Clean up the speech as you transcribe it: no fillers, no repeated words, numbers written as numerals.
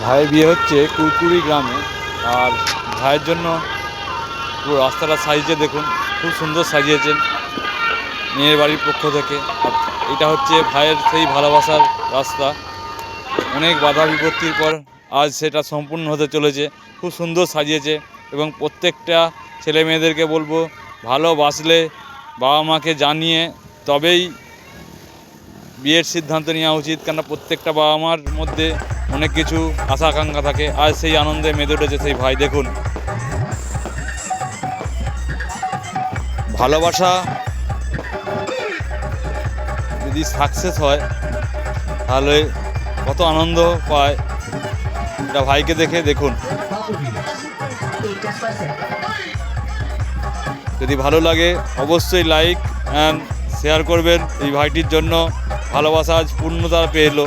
ভাইয়ের বিয়ে হচ্ছে কুরকুরি গ্রামে। আর ভাইয়ের জন্য পুরো রাস্তাটা সাজিয়েছে, দেখুন খুব সুন্দর সাজিয়েছেন মেয়ের বাড়ির পক্ষ থেকে। আর এটা হচ্ছে ভাইয়ের সেই ভালোবাসার রাস্তা। অনেক বাধা বিপত্তির পর আজ সেটা সম্পূর্ণ হতে চলেছে। খুব সুন্দর সাজিয়েছে এবং প্রত্যেকটা ছেলে মেয়েদেরকে বলবো, ভালোবাসলে বাবা মাকে জানিয়ে তবেই বিয়ের সিদ্ধান্ত নেওয়া উচিত। কেন প্রত্যেকটা বাবা মার মধ্যে অনেক কিছু আশা আকাঙ্ক্ষা থাকে। আজ সেই আনন্দে মেতে উঠেছে সেই ভাই। দেখুন, ভালোবাসা যদি সাকসেস হয় তাহলে কত আনন্দ পায় এটা ভাইকে দেখে দেখুন। যদি ভালো লাগে অবশ্যই লাইক অ্যান্ড শেয়ার করবেন। এই ভাইটির জন্য ভালোবাসা আজ পূর্ণতা পেলো।